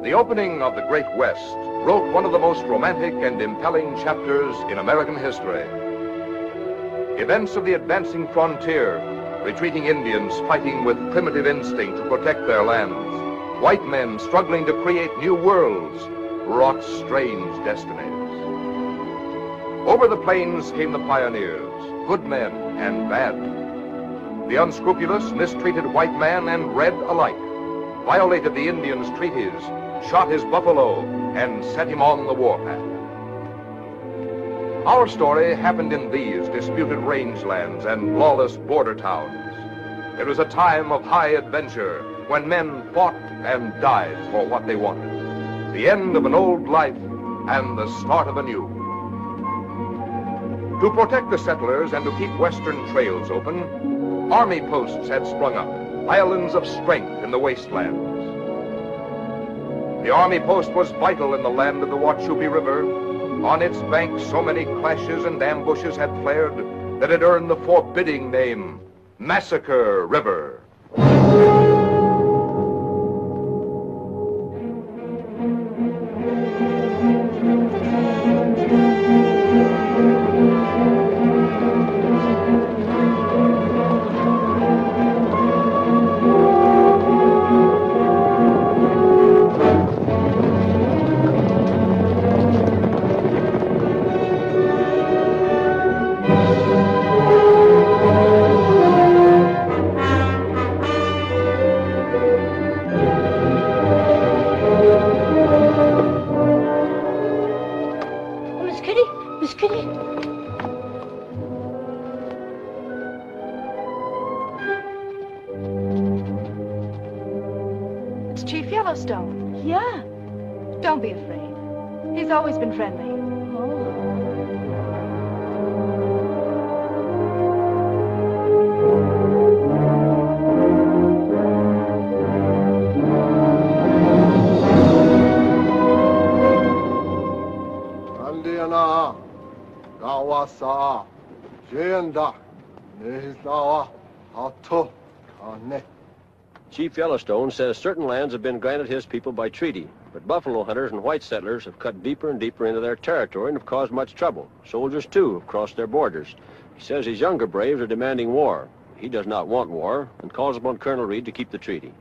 The opening of the Great West wrote one of the most romantic and impelling chapters in American history. Events of the advancing frontier, retreating Indians fighting with primitive instinct to protect their lands, white men struggling to create new worlds, wrought strange destinies. Over the plains came the pioneers, good men and bad. The unscrupulous mistreated white man and red alike, violated the Indians' treaties, shot his buffalo, and set him on the warpath. Our story happened in these disputed rangelands and lawless border towns. It was a time of high adventure when men fought and died for what they wanted. The end of an old life and the start of a new. To protect the settlers and to keep western trails open, army posts had sprung up, islands of strength in the wastelands. The army post was vital in the land of the Wachusett River. On its banks, so many clashes and ambushes had flared that it earned the forbidding name, Massacre River. Yeah. Don't be afraid. He's always been friendly. Andiana, Gawasa, Jenda, Nehisawa, Hato, Kane. Chief Yellowstone says certain lands have been granted his people by treaty, but buffalo hunters and white settlers have cut deeper and deeper into their territory and have caused much trouble. Soldiers, too, have crossed their borders. He says his younger braves are demanding war. He does not want war and calls upon Colonel Reed to keep the treaty.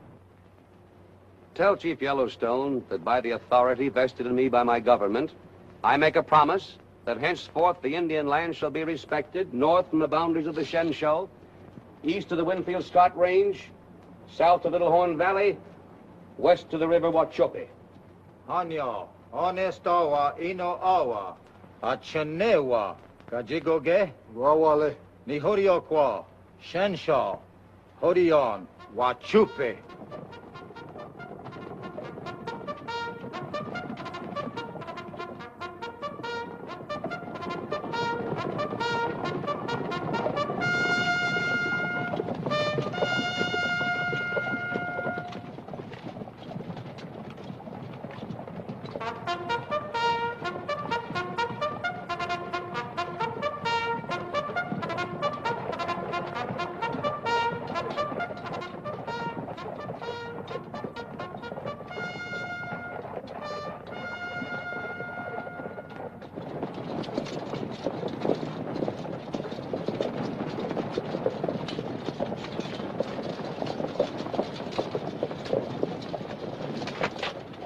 Tell Chief Yellowstone that by the authority vested in me by my government, I make a promise that henceforth the Indian land shall be respected north from the boundaries of the Shenshaw, east of the Winfield-Scott Range, south to Little Horn Valley, west to the River Wachusett. Hanyo, Honestawa, Ino Awa, Achenewa, Kajigoge, Wawale, Nihoriokwa, Shenshaw, Horion, Wachusett.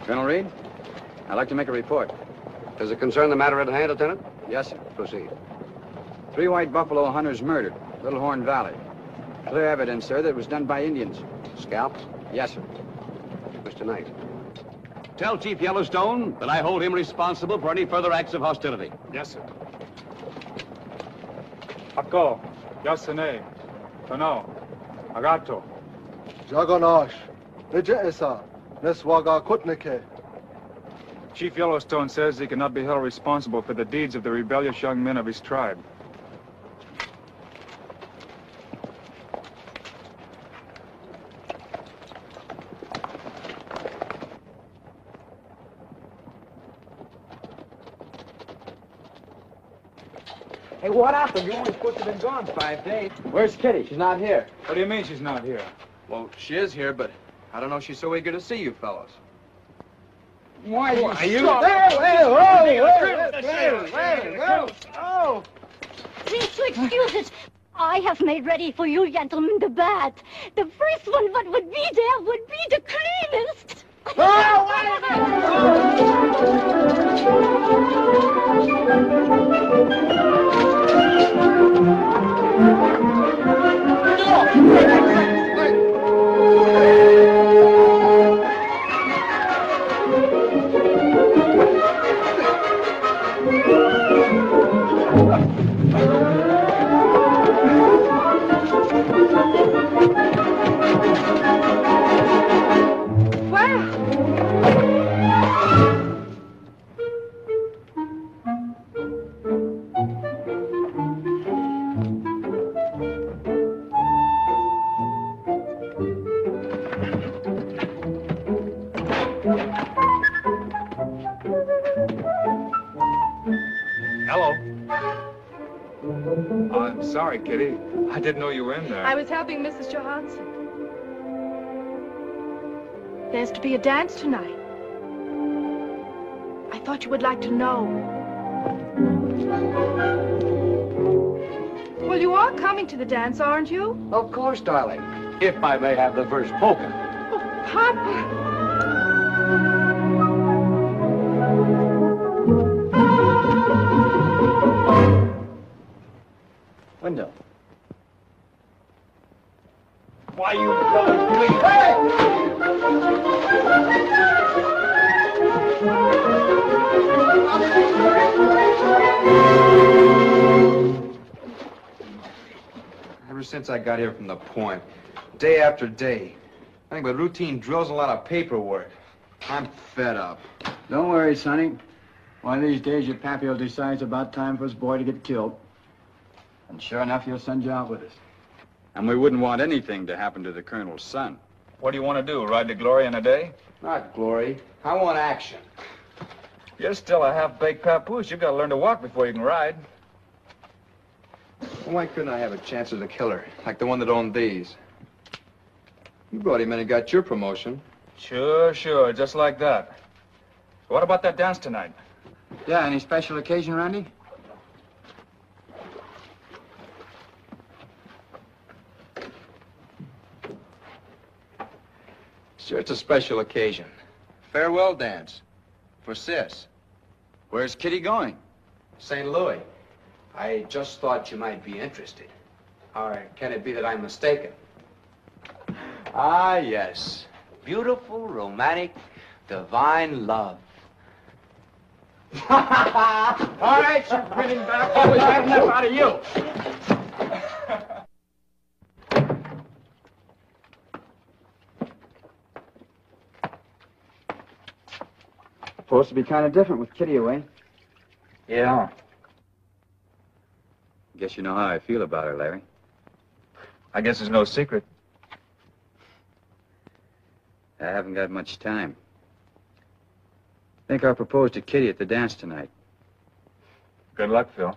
Colonel Reed, I'd like to make a report. Does it concern the matter at hand, Lieutenant? Yes, sir. Proceed. 3 white buffalo hunters murdered, Little Horn Valley. Clear evidence, sir, that it was done by Indians. Scalps? Yes, sir. Mr. Knight. Tell Chief Yellowstone that I hold him responsible for any further acts of hostility. Yes, sir. Ako, Yasane, Tono, Agato. Jagonash, Nija Esa, Neswaga Kutnike. Chief Yellowstone says he cannot be held responsible for the deeds of the rebellious young men of his tribe. Hey, what happened? You only supposed to have been gone 5 days. Where's Kitty? She's not here. What do you mean she's not here? Well, she is here, but I don't know if she's so eager to see you fellows. Why are you? Oh! Please to excuse it. I have made ready for you, gentlemen, the bath. The first one that would be there would be the cleanest. Hello. I'm sorry, Kitty. I didn't know you were in there. I was helping Mrs. Johansson. There's to be a dance tonight. I thought you would like to know. Well, you are coming to the dance, aren't you? Of course, darling. If I may have the first polka. Oh, Papa. Window. Why you fellas doing? Ever since I got here from the point, day after day, nothing but routine drills and a lot of paperwork. I'm fed up. Don't worry, Sonny. One of these days, your pappy will decide it's about time for his boy to get killed. And sure enough, he'll send you out with us. And we wouldn't want anything to happen to the Colonel's son. What do you want to do, ride to glory in a day? Not glory. I want action. You're still a half-baked papoose. You've got to learn to walk before you can ride. Well, why couldn't I have a chance as a killer, like the one that owned these? You brought him in and got your promotion. Sure, just like that. What about that dance tonight? Yeah, any special occasion, Randy? Sure, it's a special occasion. Farewell dance. For Sis. Where's Kitty going? St. Louis. I just thought you might be interested. Or can it be that I'm mistaken? Ah, yes. Beautiful, romantic, divine love. All right, you're grinning back. Always had enough out of you. Supposed to be kind of different with Kitty away. Yeah. Guess you know how I feel about her, Larry. I guess it's no secret. I haven't got much time. I think I'll propose to Kitty at the dance tonight. Good luck, Phil.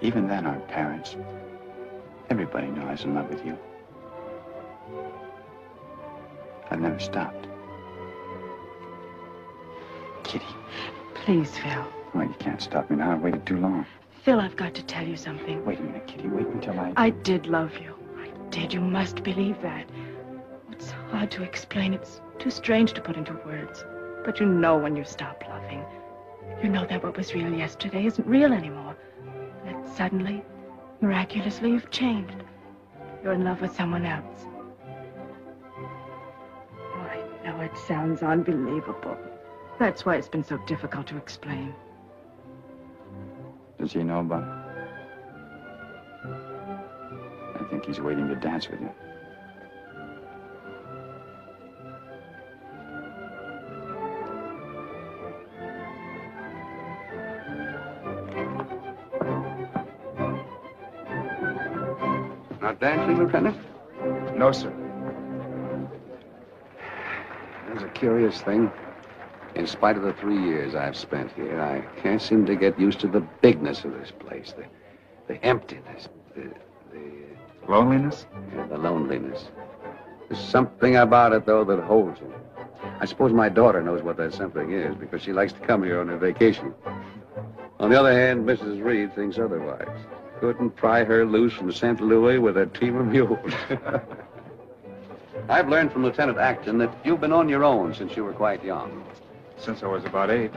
Even then, our parents, everybody knew I was in love with you. I've never stopped. Kitty. Please, Phil. Well, you can't stop me now. I've waited too long. Phil, I've got to tell you something. Wait a minute, Kitty. Wait until I did love you. I did. You must believe that. It's hard to explain. It's too strange to put into words. But you know when you stop loving. You know that what was real yesterday isn't real anymore. That suddenly, miraculously, you've changed. You're in love with someone else. Oh, I know it sounds unbelievable. That's why it's been so difficult to explain. Does he know about it? I think he's waiting to dance with you. Not dancing, Lieutenant? No, sir. That's a curious thing. In spite of the 3 years I've spent here, I can't seem to get used to the bigness of this place, the emptiness, the loneliness? Yeah, the loneliness. There's something about it, though, that holds me. I suppose my daughter knows what that something is, because she likes to come here on her vacation. On the other hand, Mrs. Reed thinks otherwise. Couldn't pry her loose from St. Louis with a team of mules. I've learned from Lieutenant Acton that you've been on your own since you were quite young. Since I was about 8.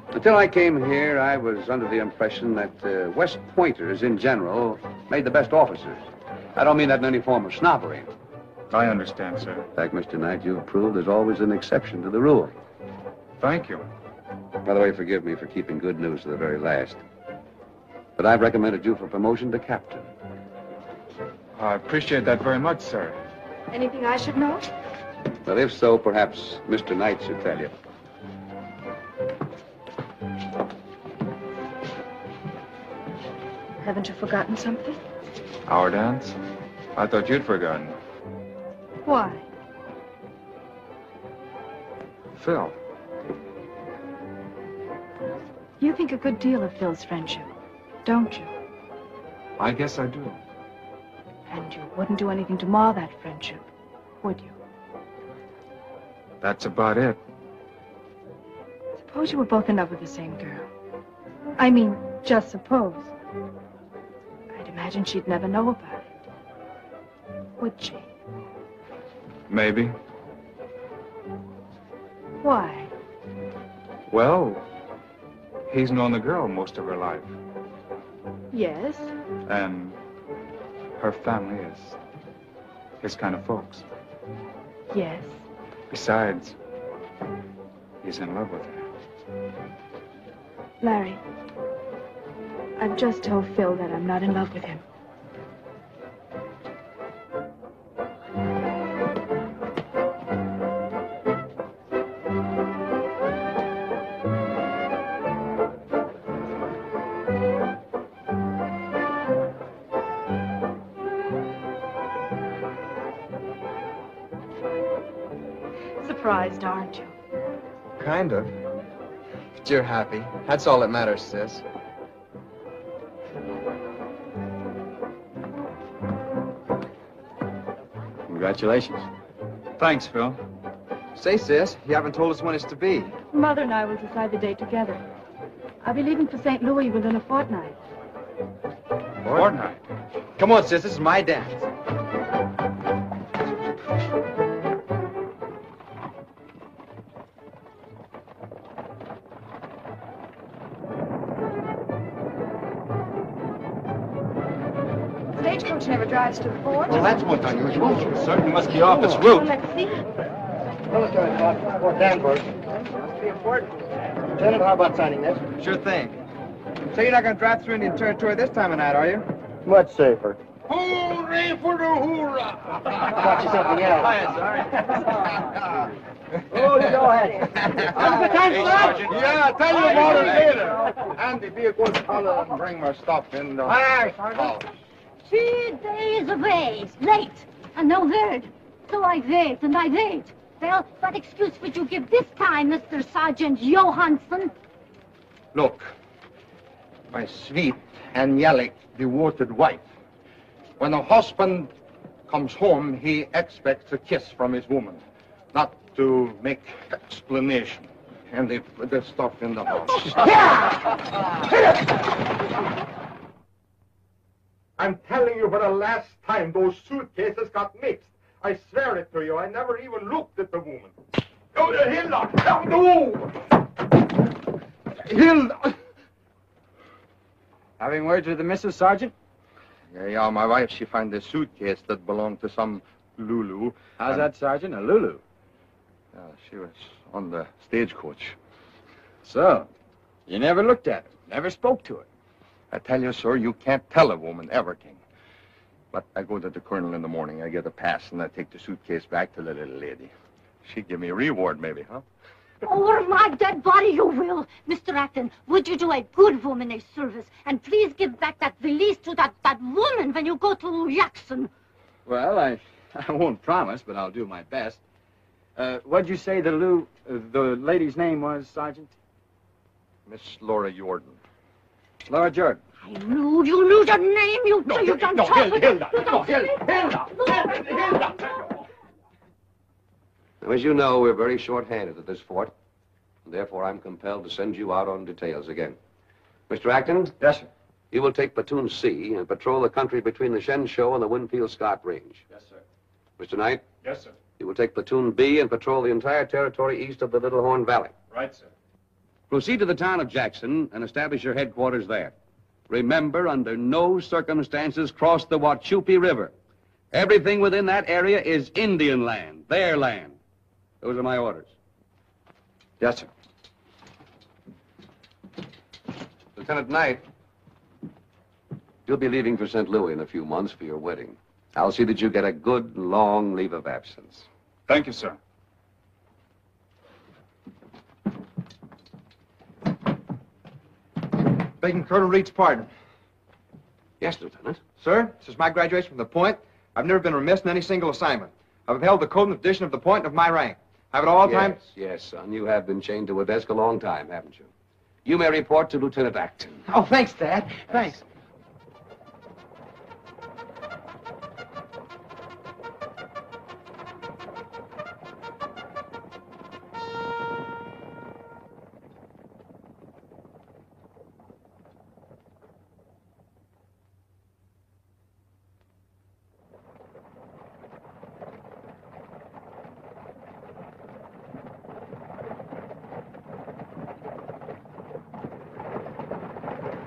Until I came here, I was under the impression that West Pointers, in general, made the best officers. I don't mean that in any form of snobbery. I understand, sir. In fact, Mr. Knight, you've proved there's always an exception to the rule. Thank you. By the way, forgive me for keeping good news to the very last. But I've recommended you for promotion to captain. I appreciate that very much, sir. Anything I should know? Well, if so, perhaps Mr. Knight should tell you. Haven't you forgotten something? Our dance? I thought you'd forgotten. Why? Phil. You think a good deal of Phil's friendship, don't you? I guess I do. And you wouldn't do anything to mar that friendship, would you? That's about it. Suppose you were both in love with the same girl. I mean, just suppose. I'd imagine she'd never know about it. Would she? Maybe. Why? Well, he's known the girl most of her life. Yes. And her family is his kind of folks. Yes. Besides, he's in love with her. Larry, I've just told Phil that I'm not in love with him. Surprised, aren't you? Kind of. But you're happy. That's all that matters, sis. Congratulations. Thanks, Phil. Say, sis, you haven't told us when it's to be. Mother and I will decide the date together. I'll be leaving for St. Louis within a fortnight. Fortnight? Come on, sis, this is my dance. Stagecoach never drives to the fort. Well, that's what's unusual. It certainly must be off its route. Well, let's see. Military spot, Fort Danvers. Must be important. Lieutenant, how about signing this? Sure thing. So you're not going to drive through Indian territory this time of night, are you? Much safer. Hooray for the hoorah! Got you something else. Oh, you go ahead. Yeah, tell you about it later. Andy, be a good fellow and bring my stuff in. Aye, Sergeant. 3 days away, late, and no word. So I wait and I wait. Well, what excuse would you give this time, Mr. Sergeant Johansson? Look, My sweet, angelic, devoted wife. When a husband comes home, he expects a kiss from his woman, not to make explanation. And they put the stuff in the house. I'm telling you for the last time, those suitcases got mixed. I swear it to you, I never even looked at the woman. Oh, Hilda! No! Hilda! Having words with the Mrs. Sergeant? Yeah, my wife, she found a suitcase that belonged to some Lulu. How's that, Sergeant? A Lulu? Yeah, she was on the stagecoach. So, you never looked at her, never spoke to her. I tell you, sir, you can't tell a woman everything. But I go to the colonel in the morning, I get a pass, and I take the suitcase back to the little lady. She'd give me a reward, maybe, huh? Over my dead body you will. Mr. Acton, would you do a good woman a service? And please give back that valise to that woman when you go to Jackson. Well, I won't promise, but I'll do my best. What'd you say the lady's name was, Sergeant? Miss Laura Jordan. Laura Jordan. I knew you knew the name, you done Hilda. Now, as you know, we're very short-handed at this fort, and therefore I'm compelled to send you out on details again. Mr. Acton? Yes, sir. You will take Platoon C and patrol the country between the Shenshaw and the Winfield-Scott Range. Yes, sir. Mr. Knight? Yes, sir. You will take Platoon B and patrol the entire territory east of the Little Horn Valley. Right, sir. Proceed to the town of Jackson and establish your headquarters there. Remember, under no circumstances cross the Wachupee River. Everything within that area is Indian land, their land. Those are my orders. Yes, sir. Lieutenant Knight, you'll be leaving for St. Louis in a few months for your wedding. I'll see that you get a good, long leave of absence. Thank you, sir. Begging Colonel Reed's pardon. Yes, Lieutenant. Sir, since my graduation from the Point, I've never been remiss in any single assignment. I've held the code and tradition of the Point of my rank. I've at all times... Yes, son. You have been chained to a desk a long time, haven't you? You may report to Lieutenant Acton. Oh, thanks, Dad. Thanks.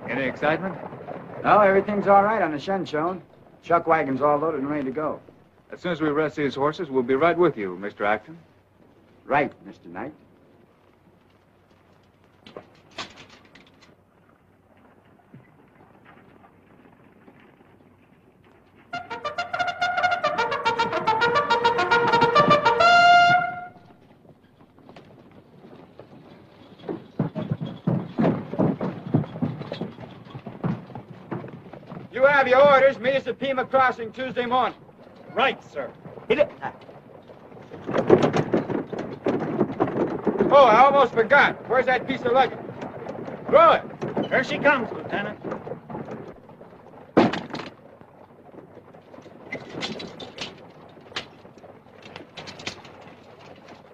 Any excitement? No, everything's all right on the Shenshaw. Chuck wagon's all loaded and ready to go. As soon as we rest these horses, we'll be right with you, Mr. Acton. Right, Mr. Knight. You have your orders. Meet us at Pima Crossing Tuesday morning. Right, sir. Hit it. Oh, I almost forgot. Where's that piece of luggage? Throw it. Here she comes, Lieutenant.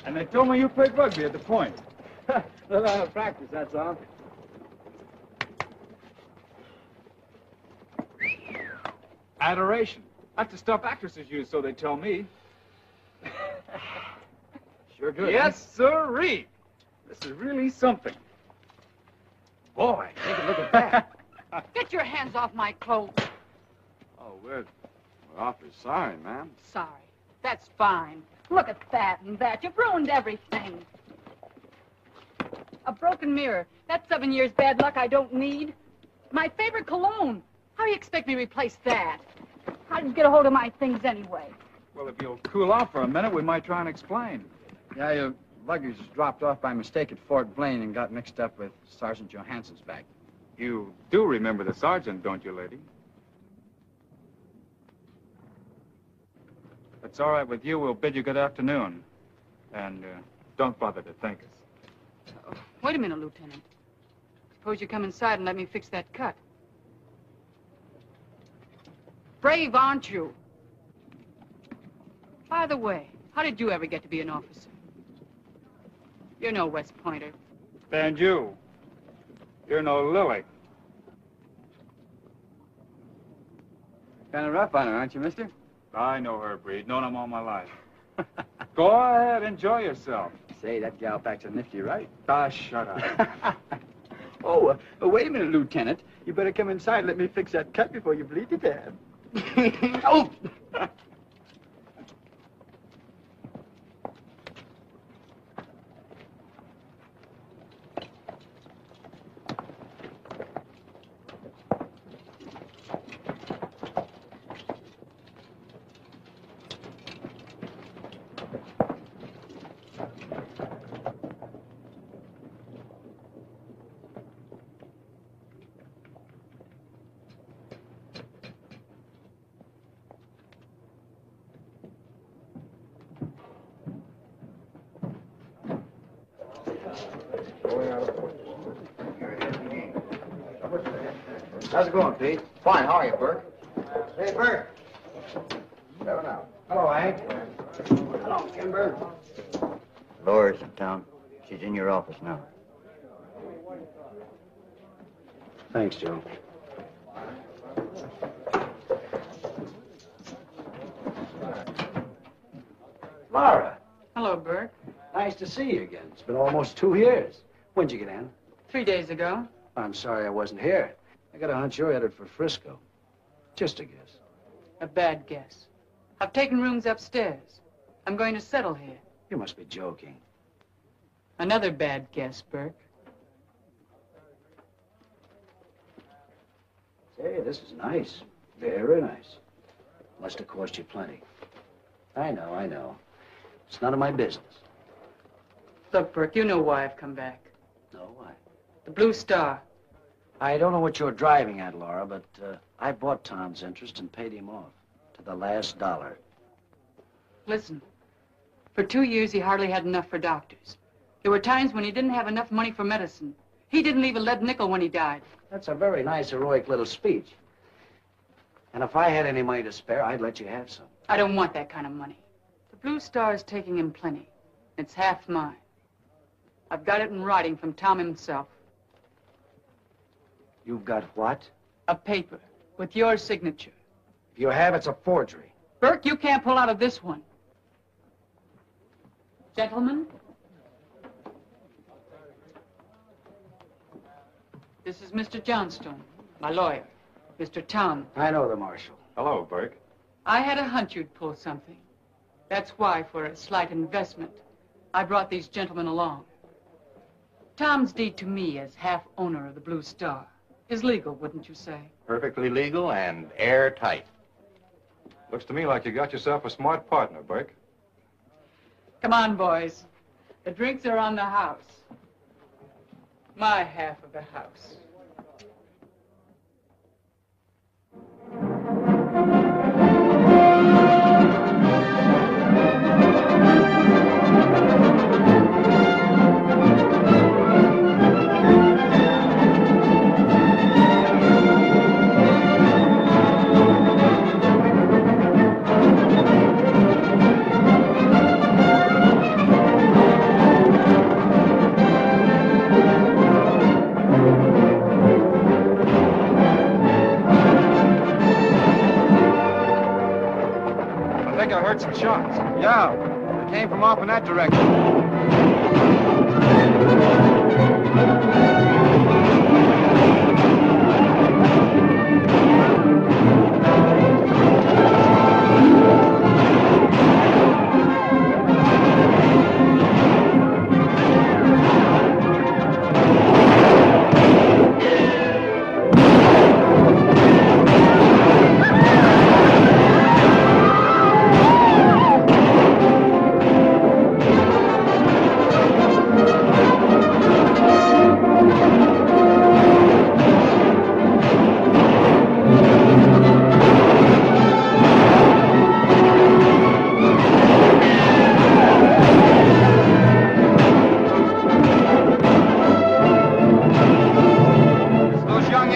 And they told me you played rugby at the Point. A little out of practice, that's all. Adoration. That's the stuff actresses use, so they tell me. Sure good. Yes, sirree. This is really something. Boy, take a look at that. Get your hands off my clothes. Oh, we're awfully sorry, ma'am. Sorry. That's fine. Look at that and that. You've ruined everything. A broken mirror. That's 7 years bad luck I don't need. My favorite cologne. How do you expect me to replace that? How did you get a hold of my things anyway? Well, if you'll cool off for a minute, we might try and explain. Yeah, your luggage was dropped off by mistake at Fort Blaine and got mixed up with Sergeant Johansson's bag. You do remember the sergeant, don't you, lady? If it's all right with you, we'll bid you good afternoon. And don't bother to thank us. Wait a minute, Lieutenant. Suppose you come inside and let me fix that cut. Brave, aren't you? By the way, how did you ever get to be an officer? You're no West Pointer. And you. You're no Lily. Kind of rough on her, aren't you, mister? I know her breed. Known them all my life. Go ahead, enjoy yourself. Say, that gal packs a nifty right. Ah, shut up. Oh, wait a minute, Lieutenant. You better come inside and let me fix that cut before you bleed to death. Oh! How's it going, Pete? Fine. How are you, Burke? Hey, Burke. Hello, Hank. Hello, Kimber. Laura's in town. She's in your office now. Thanks, Joe. Laura. Hello, Burke. Nice to see you again. It's been almost 2 years. When'd you get in? 3 days ago. I'm sorry I wasn't here. I got a hunch you're headed for Frisco. Just a guess. A bad guess. I've taken rooms upstairs. I'm going to settle here. You must be joking. Another bad guess, Burke. Say, this is nice. Very nice. Must have cost you plenty. I know. It's none of my business. Look, Burke, you know why I've come back. No, why? The Blue Star. I don't know what you're driving at, Laura, but I bought Tom's interest and paid him off to the last dollar. Listen, for 2 years he hardly had enough for doctors. There were times when he didn't have enough money for medicine. He didn't leave a lead nickel when he died. That's a very nice, heroic little speech. And if I had any money to spare, I'd let you have some. I don't want that kind of money. The Blue Star is taking him plenty. It's half mine. I've got it in writing from Tom himself. You've got what? A paper with your signature. If you have, it's a forgery. Burke, you can't pull out of this one. Gentlemen, this is Mr. Johnstone, my lawyer. Mr. Tom. I know the marshal. Hello, Burke. I had a hunch you'd pull something. That's why, for a slight investment, I brought these gentlemen along. Tom's deed to me as half owner of the Blue Star is legal, wouldn't you say? Perfectly legal and airtight. Looks to me like you got yourself a smart partner, Burke. Come on, boys. The drinks are on the house. My half of the house. Heard some shots. Yeah, they came from off in that direction.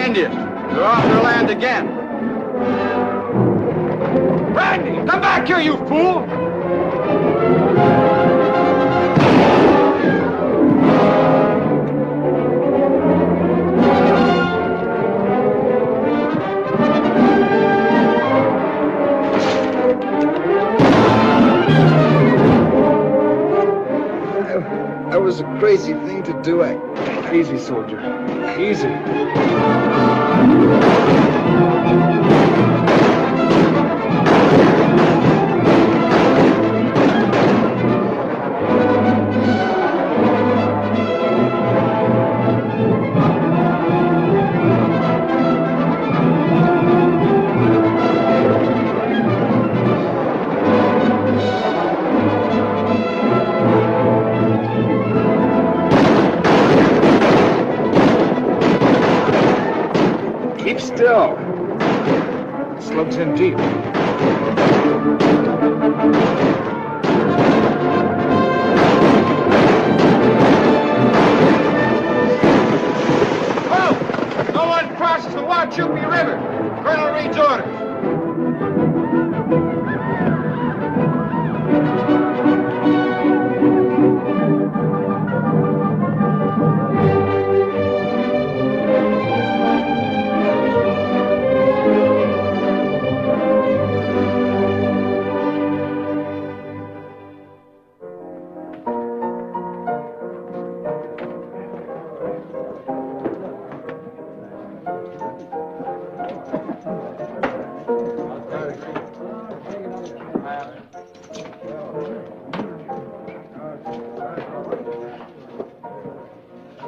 Indians. They're off their land again. Randy, come back here, you fool! That was a crazy thing to do. Easy, soldier. Easy. Still. Slugs in deep. Oh! No one crosses the Wachupee River. Colonel Reed's orders.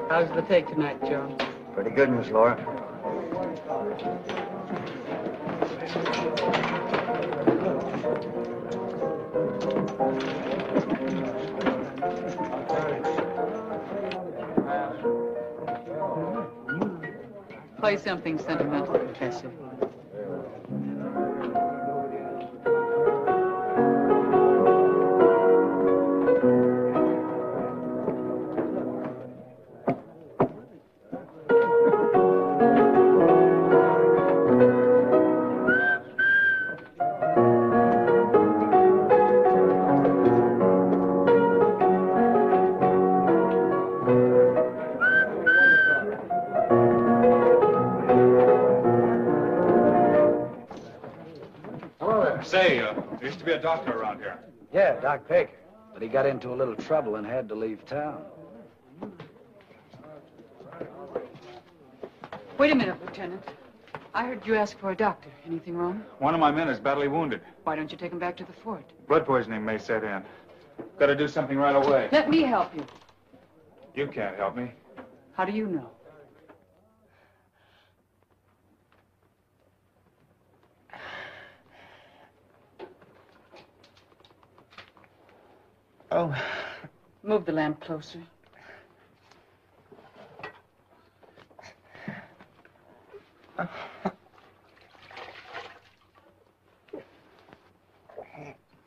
How's the take tonight, Joe? Pretty good, Miss Laura. Play something sentimental, Professor. Say, there used to be a doctor around here. Yeah, Doc Baker. But he got into a little trouble and had to leave town. Wait a minute, Lieutenant. I heard you ask for a doctor. Anything wrong? One of my men is badly wounded. Why don't you take him back to the fort? Blood poisoning may set in. Got to do something right away. Let me help you. You can't help me. How do you know? Oh. Move the lamp closer.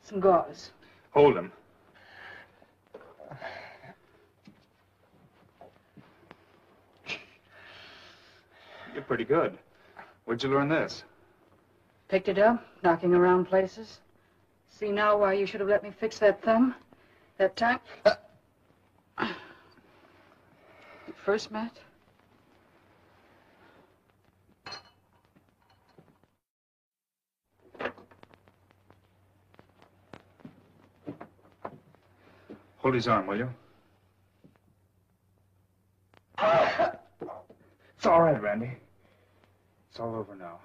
Some gauze. Hold him. You're pretty good. Where'd you learn this? Picked it up, knocking around places. See now why you should have let me fix that thumb? That time... We first met? Hold his arm, will you? It's all right, Randy. It's all over now.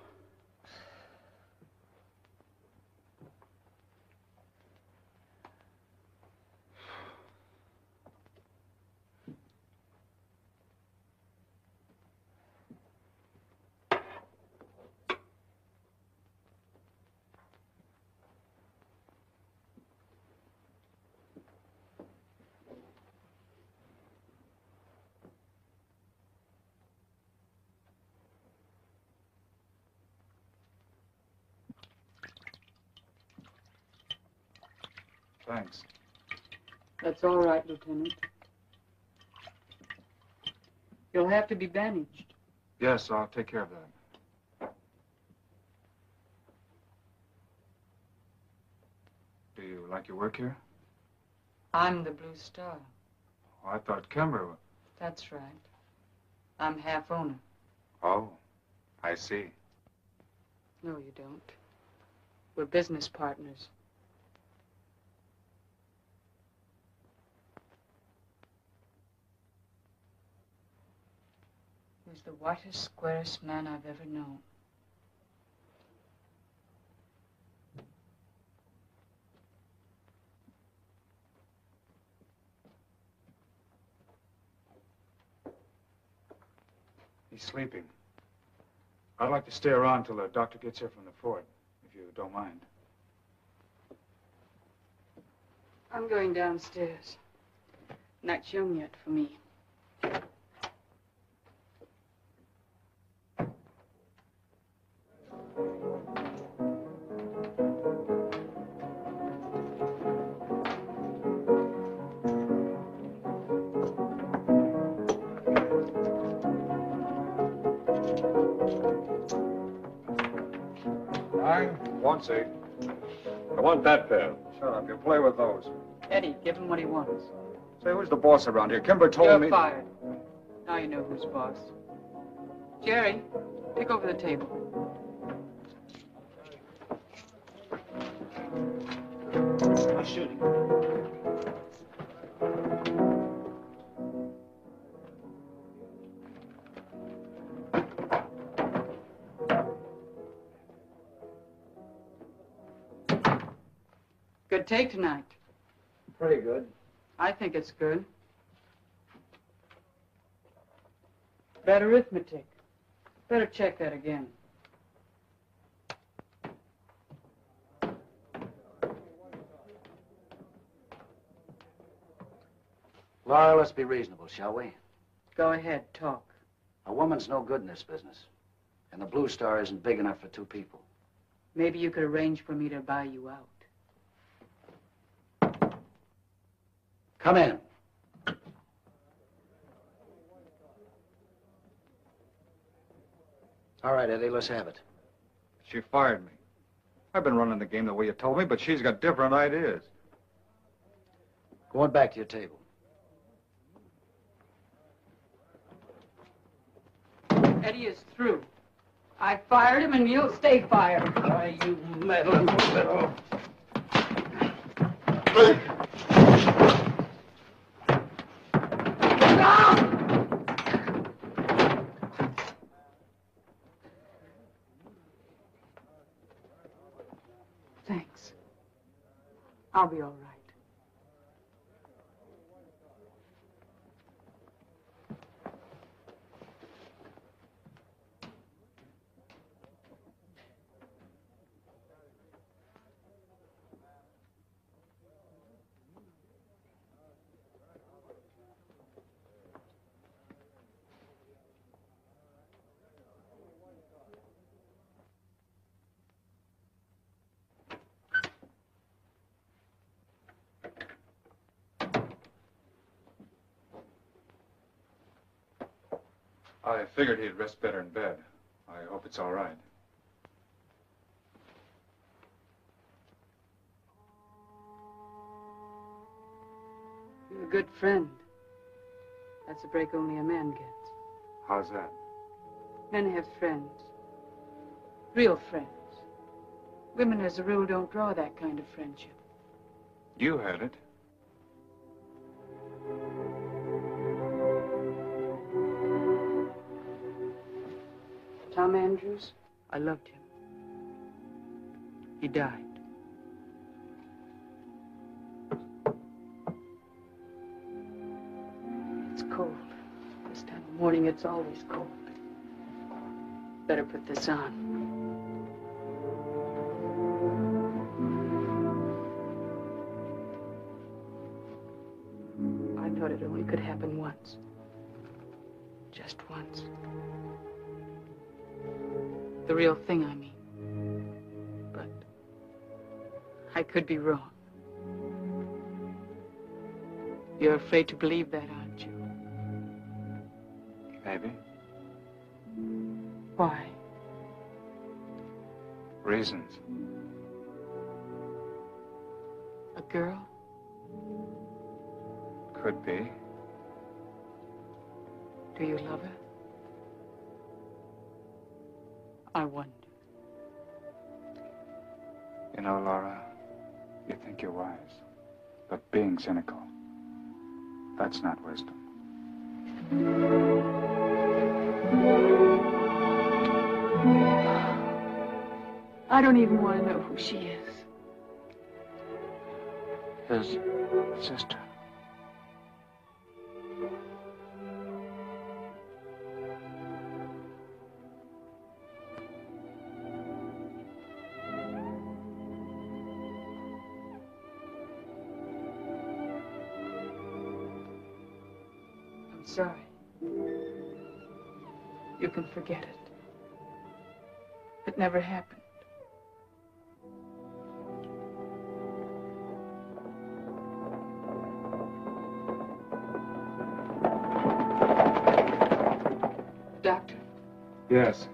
Thanks. That's all right, Lieutenant. You'll have to be bandaged. Yes, I'll take care of that. Do you like your work here? I'm the Blue Star. Oh, I thought Kimber was... That's right. I'm half owner. Oh, I see. No, you don't. We're business partners. He's the whitest, squarest man I've ever known. He's sleeping. I'd like to stay around till the doctor gets here from the fort, if you don't mind. I'm going downstairs. Not young yet for me. Wants eight. I want that pair. Shut up. You play with those. Eddie, give him what he wants. Say, who's the boss around here? Kimber told me... You're fired. Now you know who's boss. Jerry, pick over the table. Who's shooting? Good take tonight. Pretty good. I think it's good. Bad arithmetic. Better check that again. Laura, let's be reasonable, shall we? Go ahead, talk. A woman's no good in this business. And the Blue Star isn't big enough for two people. Maybe you could arrange for me to buy you out. Come in. All right, Eddie, let's have it. She fired me. I've been running the game the way you told me, but she's got different ideas. Go on back to your table. Eddie is through. I fired him and you'll stay fired. Why, you meddling little... Thanks. I'll be all right. I figured he'd rest better in bed. I hope it's all right. You're a good friend. That's a break only a man gets. How's that? Men have friends. Real friends. Women, as a rule, don't draw that kind of friendship. You had it. Tom Andrews, I loved him. He died. It's cold. This time of morning, it's always cold. Better put this on. I thought it only could happen once. Just once. The real thing, I mean. But I could be wrong. You're afraid to believe that, aren't you? Maybe. Why? Reasons. A girl? Could be. Do you love her? I wonder. You know, Laura, you think you're wise. But being cynical, that's not wisdom. I don't even want to know who she is. His sister. I'm sorry. You can forget it. It never happened. Doctor? Yes.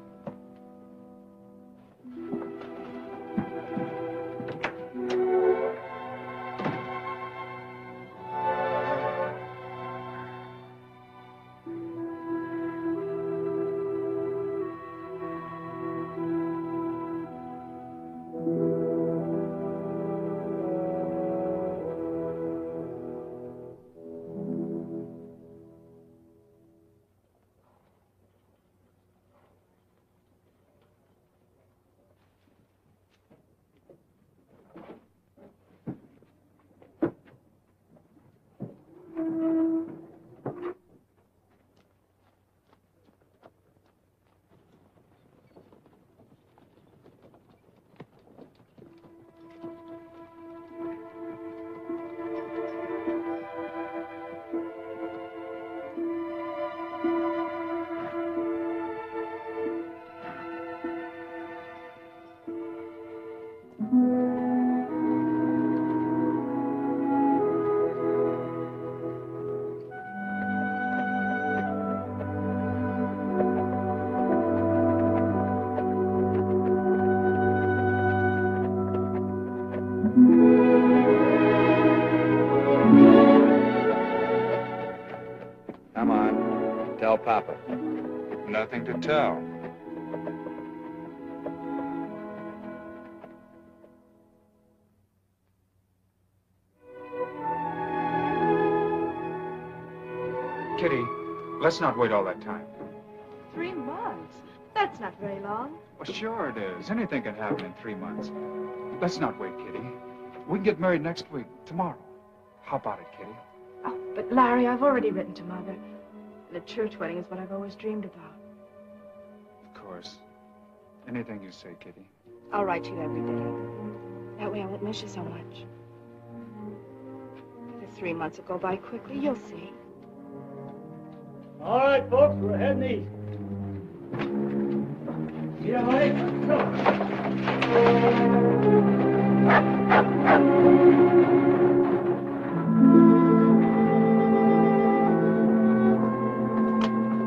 Come on, tell Papa. Nothing to tell. Kitty, let's not wait all that time. 3 months? That's not very long. Well, sure it is. Anything can happen in 3 months. Let's not wait, Kitty. We can get married next week, tomorrow. How about it, Kitty? Oh, but Larry, I've already written to Mother. And a church wedding is what I've always dreamed about. Of course. Anything you say, Kitty. I'll write to you every day. That way I won't miss you so much. The 3 months will go by quickly, you'll see. All right, folks, we're heading east. Yeah, Mike?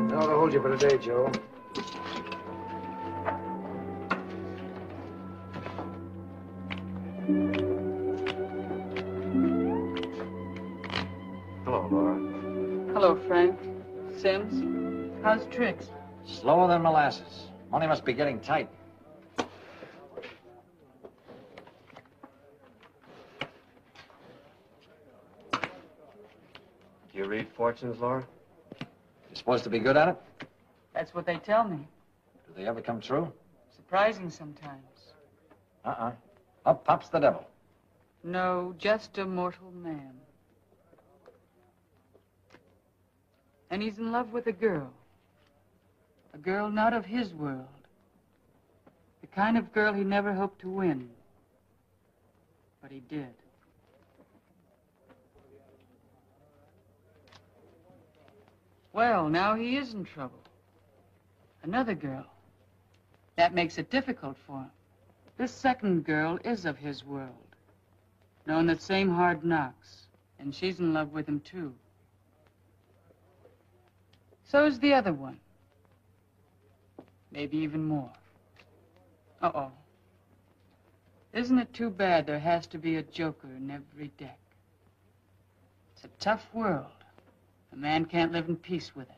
That'll hold you for today, Joe. Hello, Laura. Hello, Frank. Sims, how's Trix? Slower than molasses. Money must be getting tight. Do you read fortunes, Laura? You're supposed to be good at it? That's what they tell me. Do they ever come true? Surprising sometimes. Up pops the devil. No, just a mortal man. And he's in love with a girl. A girl not of his world. The kind of girl he never hoped to win. But he did. Well, now he is in trouble. Another girl. That makes it difficult for him. This second girl is of his world. Known the same hard knocks. And she's in love with him, too. So's the other one. Maybe even more. Uh-oh. Isn't it too bad there has to be a joker in every deck? It's a tough world. A man can't live in peace with it.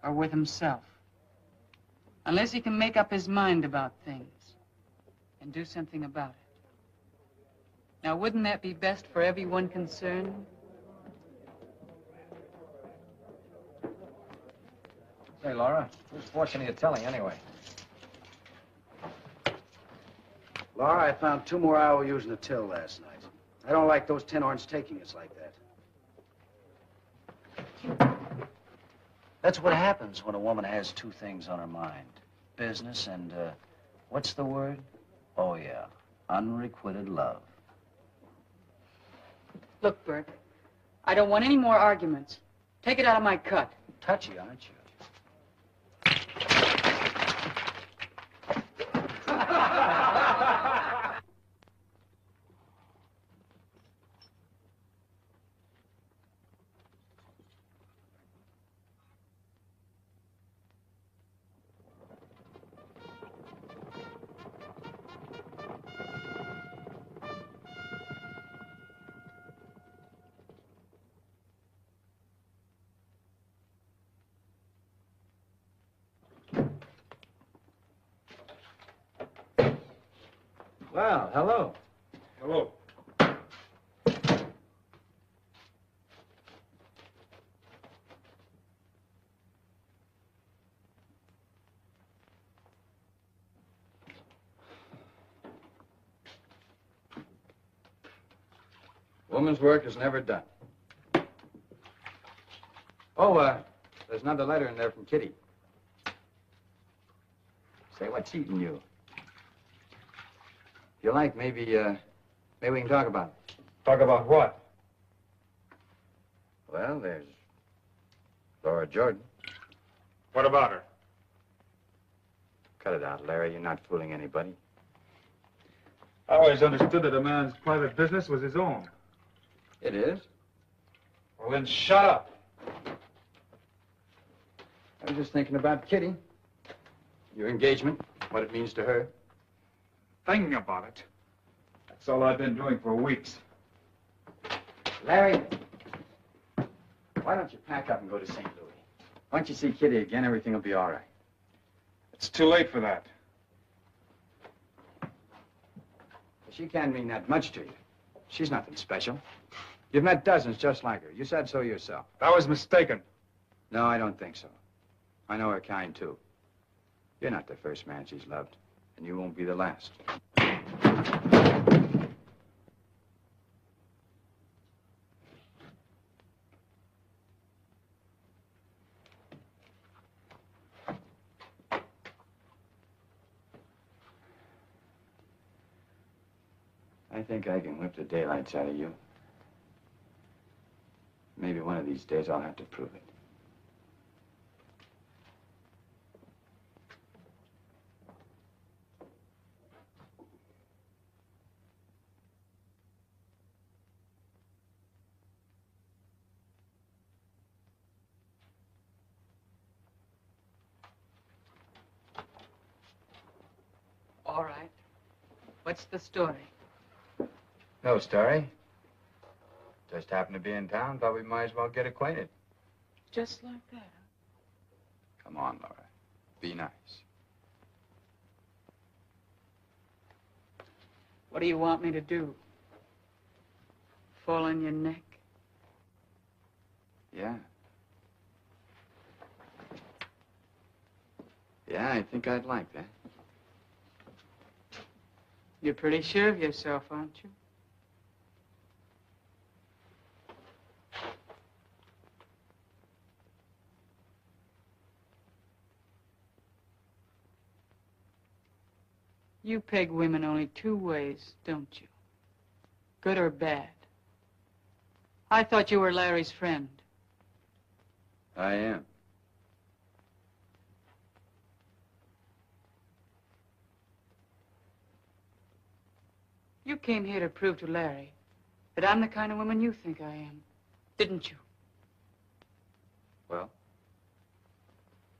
Or with himself. Unless he can make up his mind about things. And do something about it. Now, wouldn't that be best for everyone concerned? Say, Laura, who's watching your telly anyway? Laura, I found 2 more IOUs in the till last night. I don't like those tin horns taking us like that. That's what happens when a woman has 2 things on her mind. Business and, what's the word? Oh, yeah, unrequited love. Look, Bert, I don't want any more arguments. Take it out of my cut. Touchy, aren't you? Well, hello. Hello. Woman's work is never done. Oh, there's another letter in there from Kitty. Say, what's eating you? If you like, maybe we can talk about it. Talk about what? Well, there's Laura Jordan. What about her? Cut it out, Larry. You're not fooling anybody. I always understood that a man's private business was his own. It is? Well, then shut up. I was just thinking about Kitty. Your engagement, what it means to her. Thinking about it. That's all I've been doing for weeks. Larry, why don't you pack up and go to St. Louis? Once you see Kitty again, everything will be all right. It's too late for that. She can't mean that much to you. She's nothing special. You've met dozens just like her. You said so yourself. That was mistaken. No, I don't think so. I know her kind, too. You're not the first man she's loved, and you won't be the last. I think I can whip the daylights out of you. Maybe one of these days I'll have to prove it. All right. What's the story? No story. Just happened to be in town. Thought we might as well get acquainted. Just like that, huh? Come on, Laura. Be nice. What do you want me to do? Fall on your neck? Yeah. Yeah, I think I'd like that. You're pretty sure of yourself, aren't you? You peg women only 2 ways, don't you? Good or bad. I thought you were Larry's friend. I am. You came here to prove to Larry that I'm the kind of woman you think I am, didn't you? Well?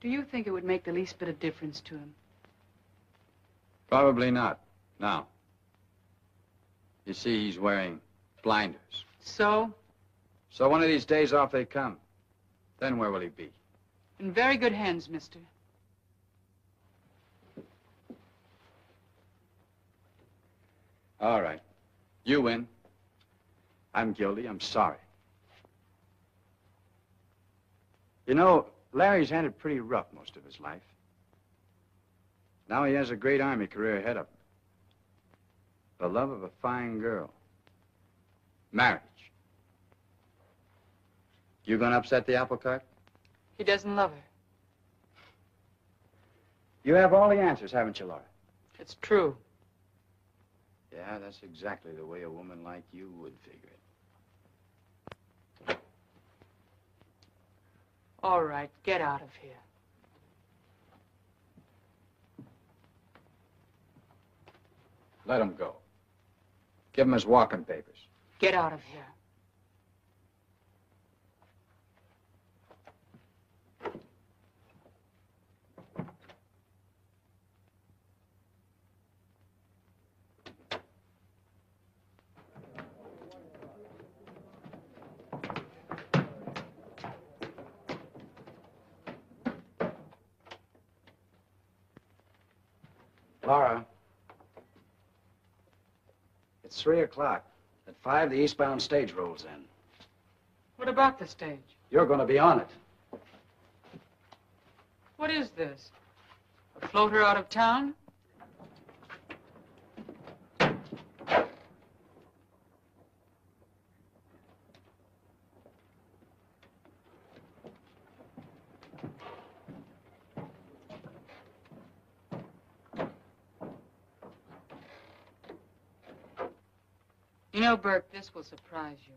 Do you think it would make the least bit of difference to him? Probably not. Now. You see, he's wearing blinders. So? So one of these days off they come. Then where will he be? In very good hands, mister. All right. You win. I'm guilty. I'm sorry. You know, Larry's had it pretty rough most of his life. Now he has a great Army career ahead of him. The love of a fine girl. Marriage. You gonna upset the apple cart? He doesn't love her. You have all the answers, haven't you, Laura? It's true. Yeah, that's exactly the way a woman like you would figure it. All right, get out of here. Let him go. Give him his walking papers. Get out of here. Laura. It's 3 o'clock. At 5, the eastbound stage rolls in. What about the stage? You're going to be on it. What is this? A floater out of town? You know, Burke, this will surprise you.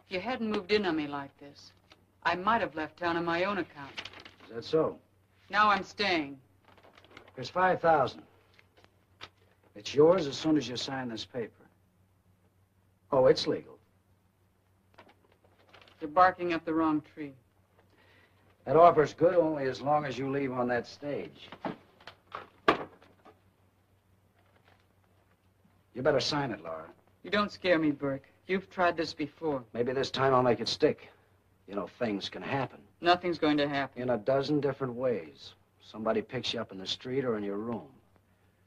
If you hadn't moved in on me like this, I might have left town on my own account. Is that so? Now I'm staying. Here's $5,000. It's yours as soon as you sign this paper. Oh, it's legal. You're barking up the wrong tree. That offer's good only as long as you leave on that stage. You better sign it, Laura. You don't scare me, Burke. You've tried this before. Maybe this time I'll make it stick. You know, things can happen. Nothing's going to happen. In a dozen different ways. Somebody picks you up in the street or in your room.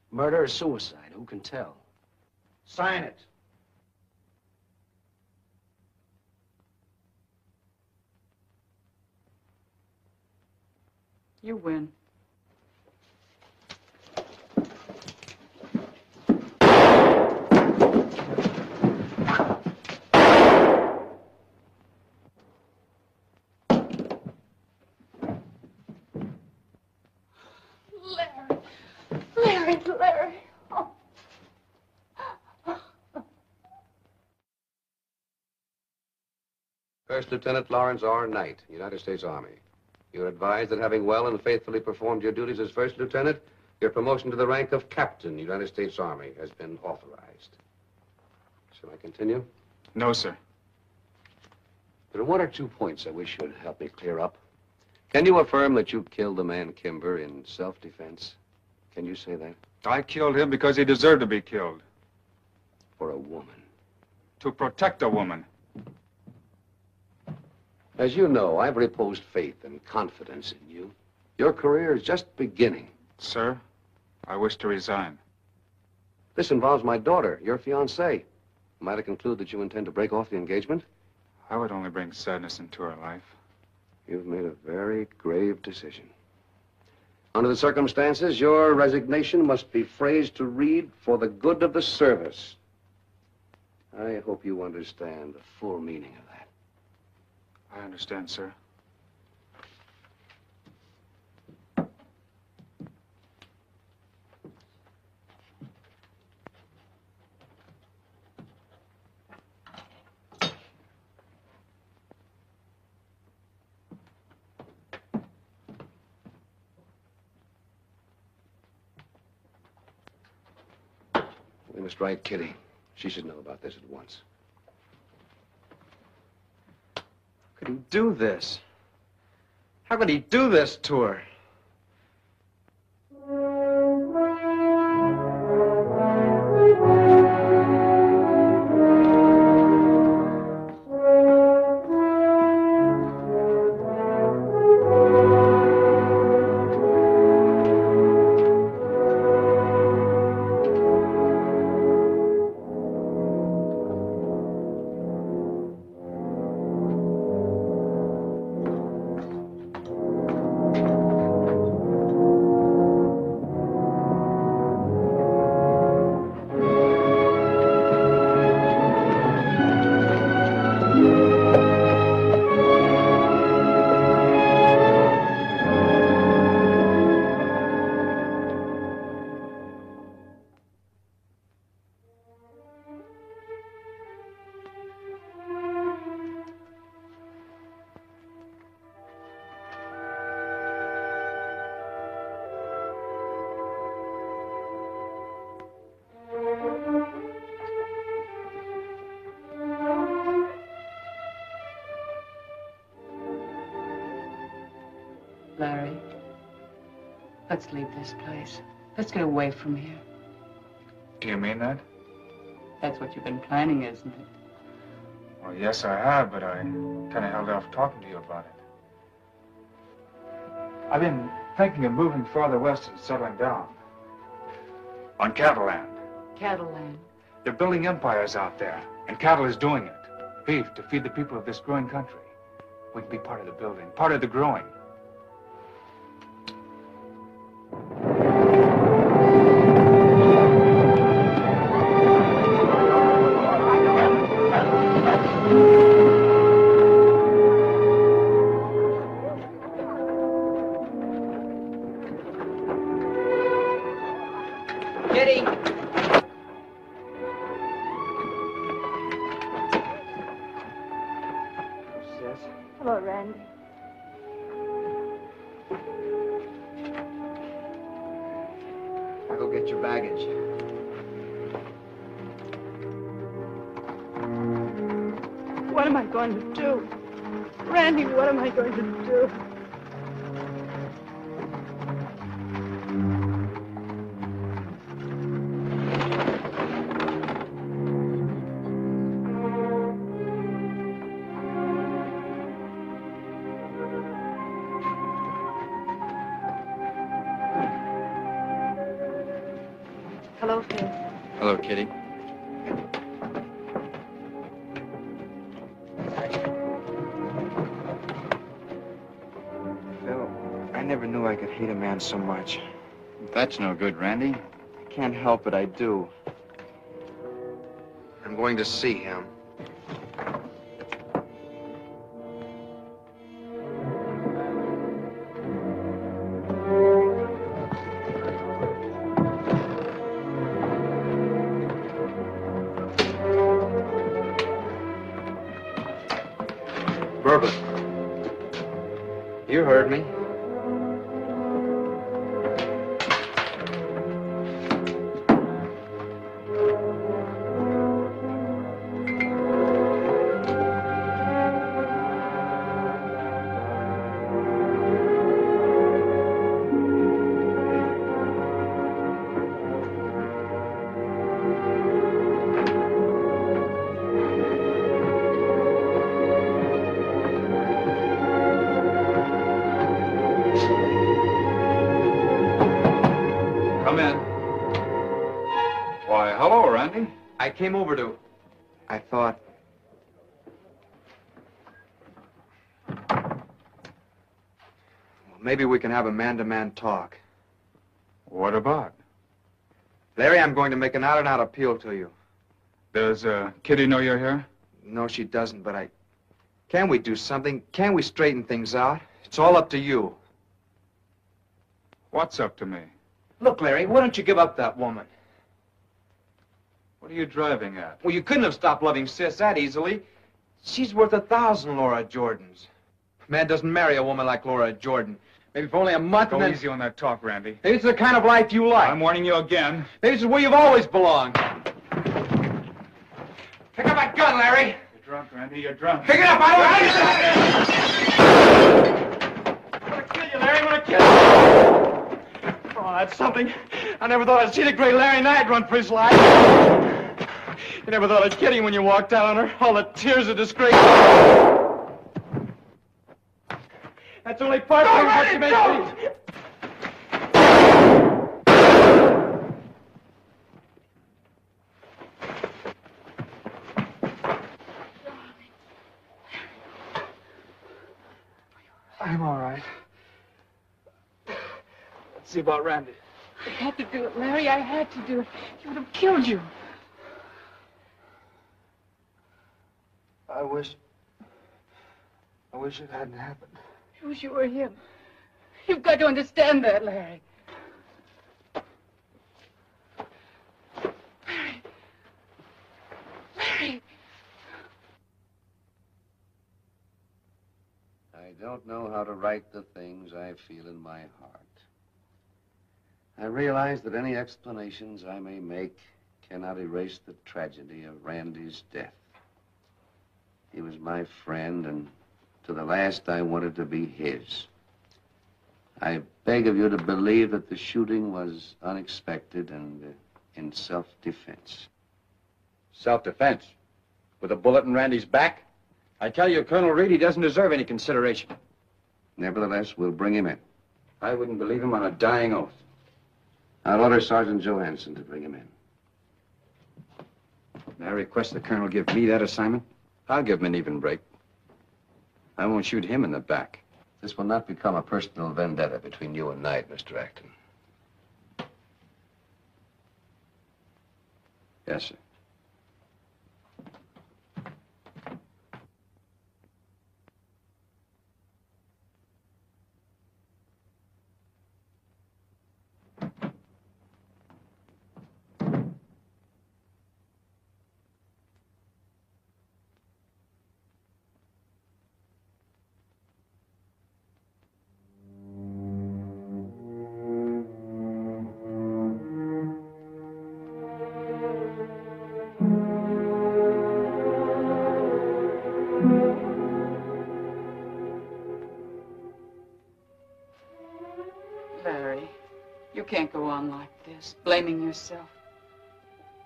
Murder or suicide, who can tell? Sign it. You win. Larry. Oh. First Lieutenant Lawrence R. Knight, United States Army. You're advised that having well and faithfully performed your duties as First Lieutenant, your promotion to the rank of Captain, United States Army, has been authorized. Shall I continue? No, sir. There are 1 or 2 points I wish you'd help me clear up. Can you affirm that you killed the man Kimber in self-defense? Can you say that? I killed him because he deserved to be killed. For a woman. To protect a woman. As you know, I've reposed faith and confidence in you. Your career is just beginning. Sir, I wish to resign. This involves my daughter, your fiancée. Might I conclude that you intend to break off the engagement? I would only bring sadness into her life. You've made a very grave decision. Under the circumstances, your resignation must be phrased to read, for the good of the service. I hope you understand the full meaning of that. I understand, sir. We must write Kitty. She should know about this at once. Couldn't do this. How could he do this to her? Larry, let's leave this place. Let's get away from here. Do you mean that? That's what you've been planning, isn't it? Well, yes, I have, but I kind of held off talking to you about it. I've been thinking of moving farther west and settling down. On cattle land. Cattle land. They're building empires out there, and cattle is doing it. Beef to feed the people of this growing country. We can be part of the building, part of the growing. Hello, Randy. I'll go get your baggage. What am I going to do? Randy, what am I going to do? Hello, Phil. Hello, Kitty. Phil, I never knew I could hate a man so much. That's no good, Randy. I can't help it, I do. I'm going to see him. Bourbon. You heard me. Come in. Why, hello, Randy. I came over to... I thought... Well, maybe we can have a man-to-man talk. What about? Larry, I'm going to make an out-and-out appeal to you. Does Kitty know you're here? No, she doesn't, but I... Can we do something? Can we straighten things out? It's all up to you. What's up to me? Look, Larry, why don't you give up that woman? What are you driving at? Well, you couldn't have stopped loving Sis that easily. She's worth 1,000 Laura Jordans. A man doesn't marry a woman like Laura Jordan. Maybe for only a month Go and then... easy on that talk, Randy. Maybe it's the kind of life you like. I'm warning you again. Maybe this is where you've always belonged. Pick up that gun, Larry. You're drunk, Randy. You're drunk. Pick it up. I don't... Larry, I'm gonna kill you! Oh, that's something. I never thought I'd see the great Larry Knight run for his life. You never thought I'd kid him when you walked out on her. All the tears of disgrace. That's only part of what you made me. I'm all right. Let's see about Randy. I had to do it, Larry. I had to do it. He would have killed you. I wish it hadn't happened. I wish you were him. You've got to understand that, Larry. Larry. I don't know how to write the things I feel in my heart. I realize that any explanations I may make cannot erase the tragedy of Randy's death. He was my friend, and to the last I wanted to be his. I beg of you to believe that the shooting was unexpected and in self-defense. Self-defense? With a bullet in Randy's back? I tell you, Colonel Reed, he doesn't deserve any consideration. Nevertheless, we'll bring him in. I wouldn't believe him on a dying oath. I'll order Sergeant Johansson to bring him in. May I request the Colonel give me that assignment? I'll give him an even break. I won't shoot him in the back. This will not become a personal vendetta between you and Knight, Mr. Acton. Yes, sir. You can't go on like this, blaming yourself.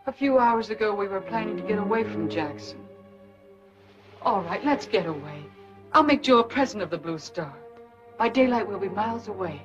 A few hours ago, we were planning to get away from Jackson. All right, let's get away. I'll make Joe a present of the Blue Star. By daylight, we'll be miles away.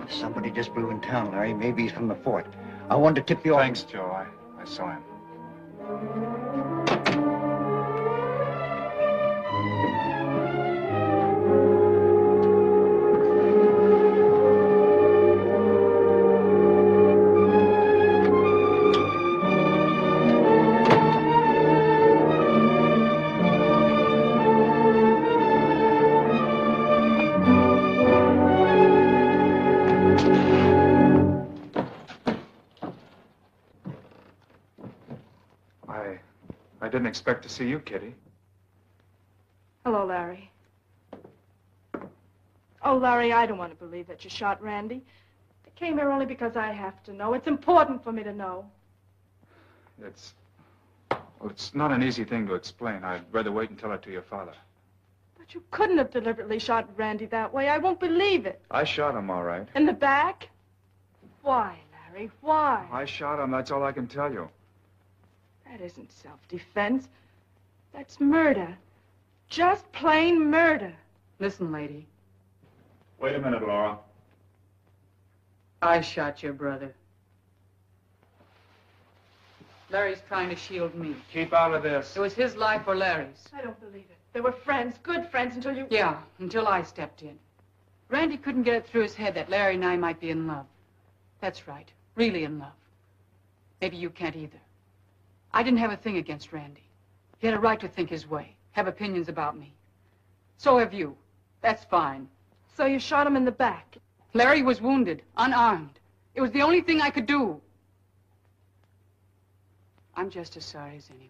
Somebody just blew in town, Larry. Maybe he's from the fort. I wanted to tip you off. Thanks, Joe. I saw him. I didn't expect to see you, Kitty. Hello, Larry. Oh, Larry, I don't want to believe that you shot Randy. I came here only because I have to know. It's important for me to know. Well, it's not an easy thing to explain. I'd rather wait and tell it to your father. But you couldn't have deliberately shot Randy that way. I won't believe it. I shot him, all right. In the back? Why, Larry? Why? I shot him, that's all I can tell you. That isn't self-defense. That's murder. Just plain murder. Listen, lady. Wait a minute, Laura. I shot your brother. Larry's trying to shield me. Keep out of this. It was his life or Larry's. I don't believe it. They were friends, good friends, until you... Yeah, until I stepped in. Randy couldn't get it through his head that Larry and I might be in love. That's right, really in love. Maybe you can't either. I didn't have a thing against Randy. He had a right to think his way, have opinions about me. So have you. That's fine. So you shot him in the back? Larry was wounded, unarmed. It was the only thing I could do. I'm just as sorry as anyone.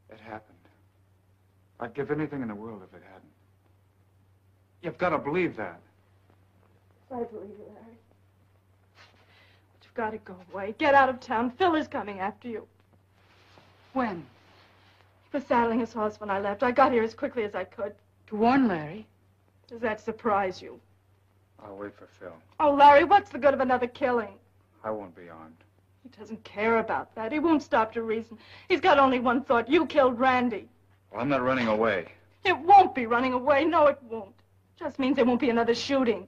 It happened. I'd give anything in the world if it hadn't. You've got to believe that. I believe it, Larry. But you've got to go away. Get out of town. Phil is coming after you. When? He was saddling his horse when I left. I got here as quickly as I could. To warn Larry? Does that surprise you? I'll wait for Phil. Oh, Larry, what's the good of another killing? I won't be armed. He doesn't care about that. He won't stop to reason. He's got only one thought. You killed Randy. Well, I'm not running away. It won't be running away. No, it won't. Just means there won't be another shooting.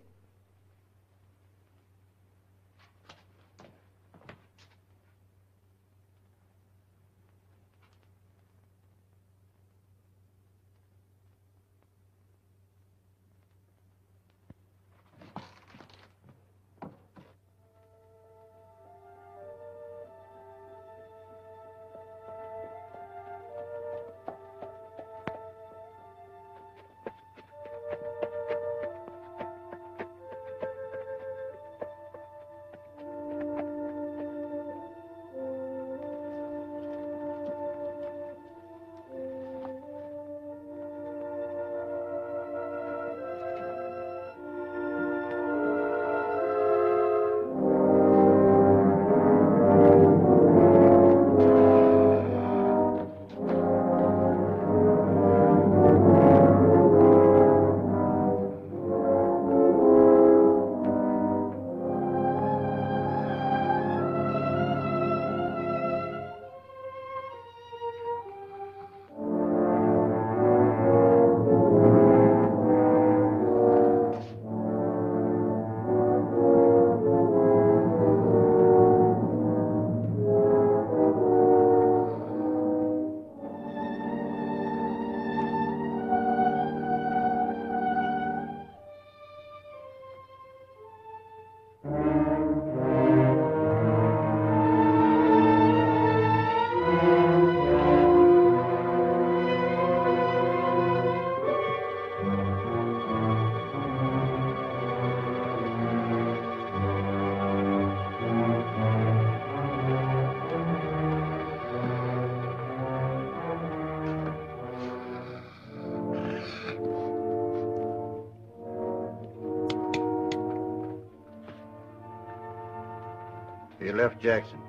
You left Jackson.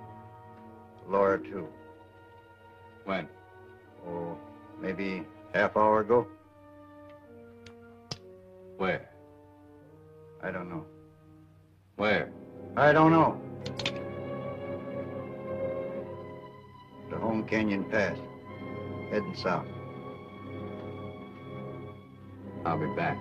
Laura, too. When? Oh, maybe half hour ago. Where? I don't know. Where? I don't know. The Home Canyon Pass. Heading south. I'll be back.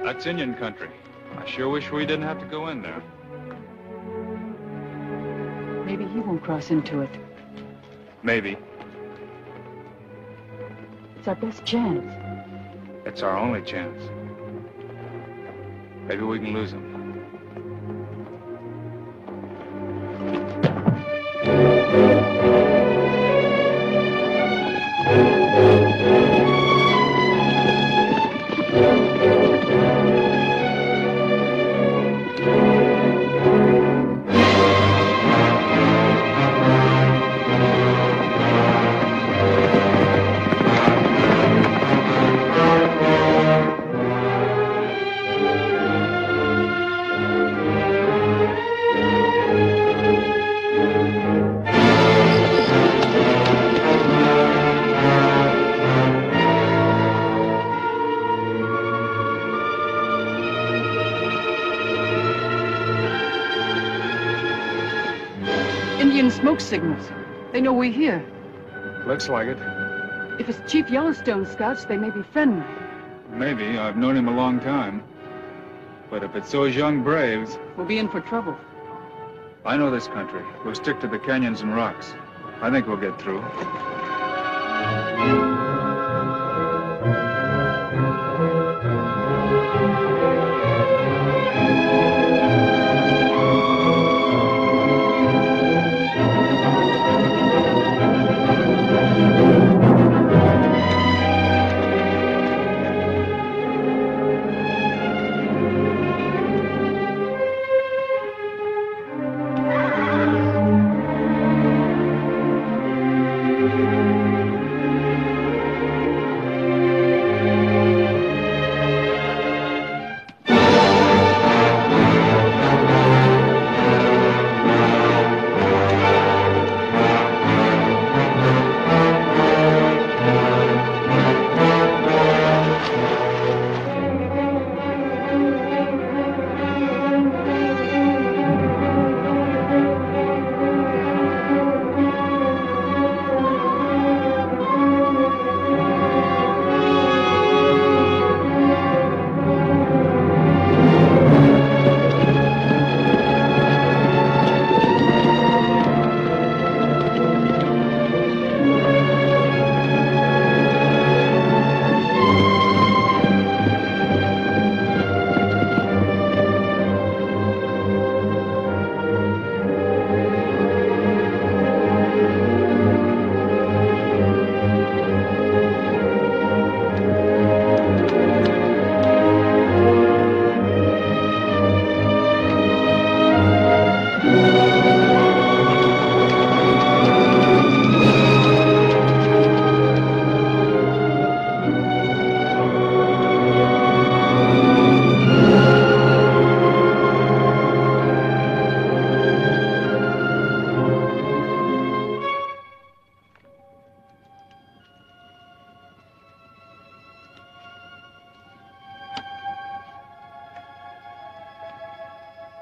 That's Indian country. I sure wish we didn't have to go in there. Maybe he won't cross into it. Maybe. It's our best chance. It's our only chance. Maybe we can lose him. Indian smoke signals. They know we're here. Looks like it. If it's Chief Yellowstone scouts, they may be friendly. Maybe. I've known him a long time. But if it's those young braves... We'll be in for trouble. I know this country. We'll stick to the canyons and rocks. I think we'll get through.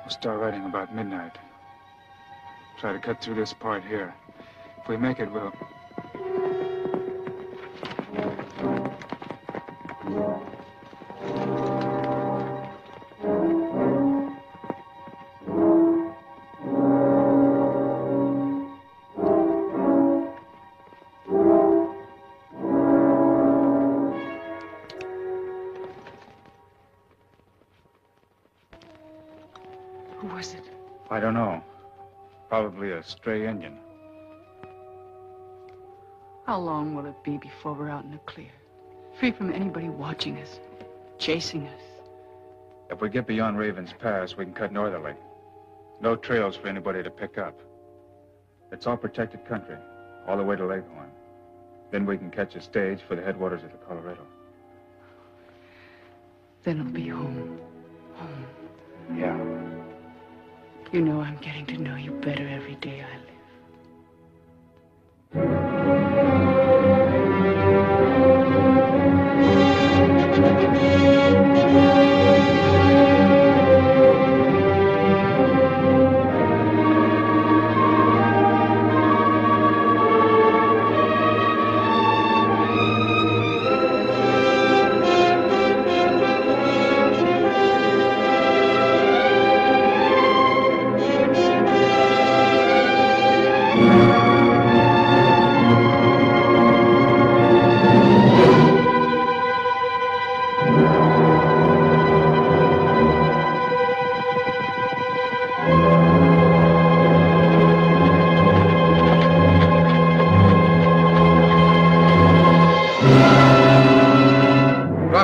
We'll start riding about midnight. Try to cut through this part here. If we make it, we'll... I don't know. Probably a stray Indian. How long will it be before we're out in the clear? Free from anybody watching us, chasing us. If we get beyond Raven's Pass, we can cut northerly. No trails for anybody to pick up. It's all protected country, all the way to Leghorn. Then we can catch a stage for the headwaters of the Colorado. Then I'll be home. Home. Yeah. You know I'm getting to know you better every day I live.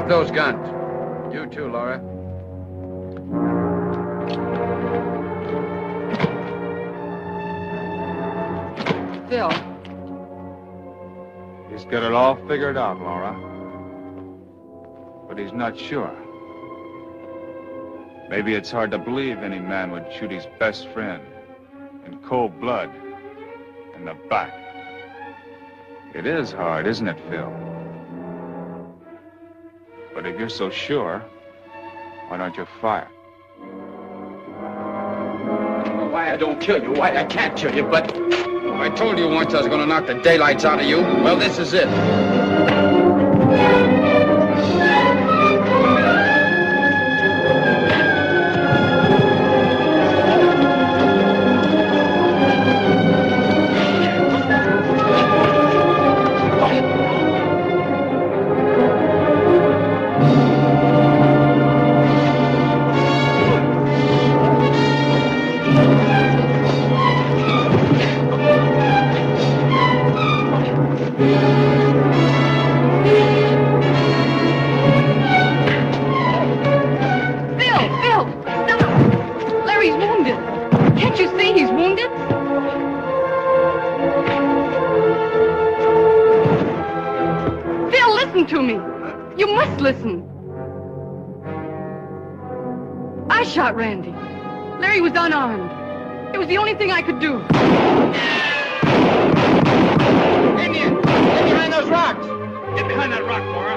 Those guns. You too, Laura. Phil. He's got it all figured out, Laura. But he's not sure. Maybe it's hard to believe any man would shoot his best friend in cold blood in the back. It is hard, isn't it, Phil? But if you're so sure, why don't you fire? why I don't kill you, why I can't kill you, but I told you once I was going to knock the daylights out of you. Well, this is it. Shot Randy. Larry was unarmed. It was the only thing I could do. Indian! Get behind those rocks! Get behind that rock, Laura.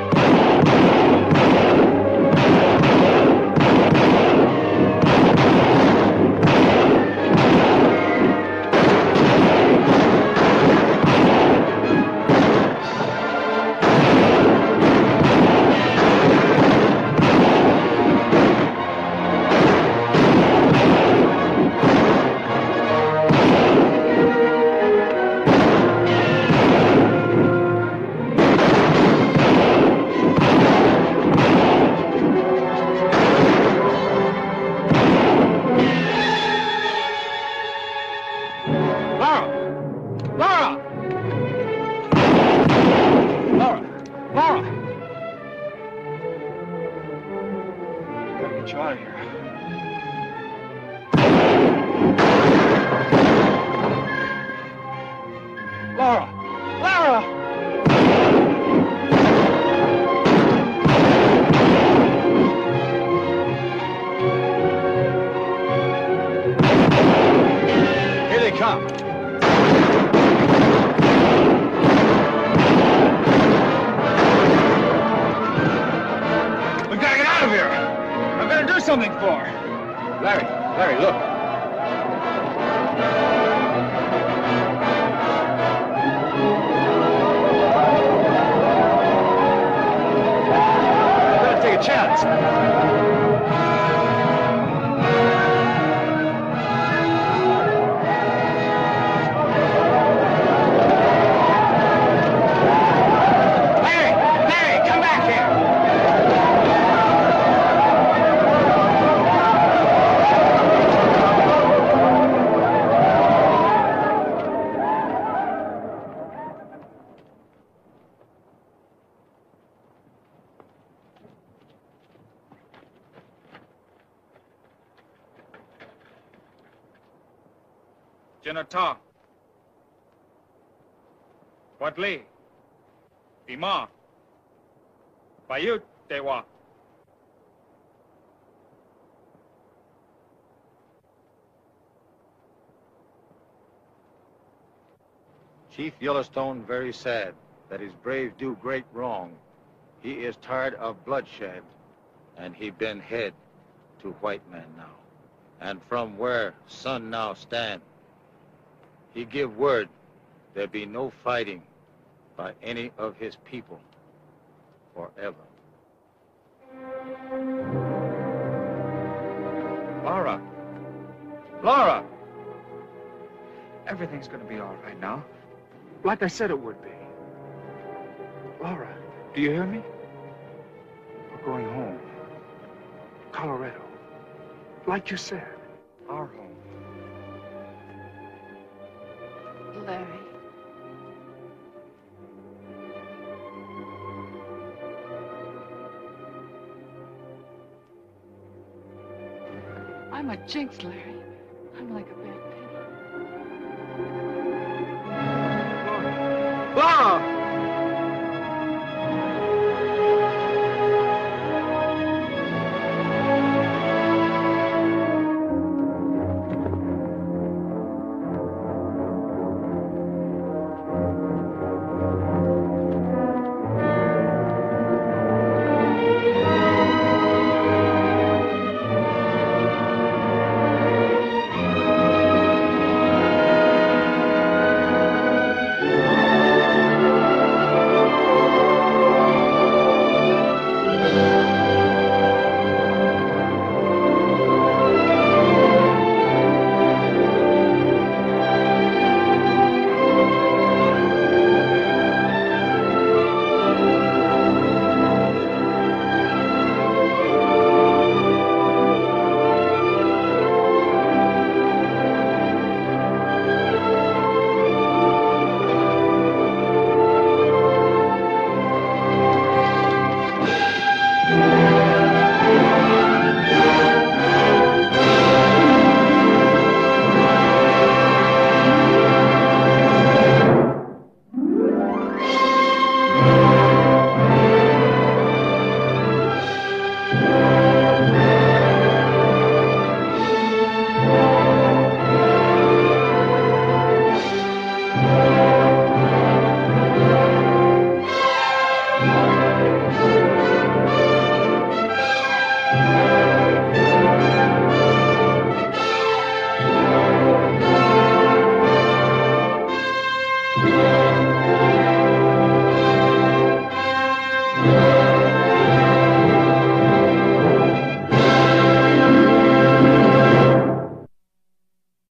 Janata. Wadli. Bima. Bayut Dewa. Chief Yellowstone very sad that his brave do great wrong. He is tired of bloodshed, and he been head to white man now. And from where sun now stand, he give word there be no fighting by any of his people forever. Laura! Laura! Everything's gonna be all right now. Like I said it would be. Laura, do you hear me? We're going home. Colorado. Like you said, our home. Larry. I'm a jinx, Larry.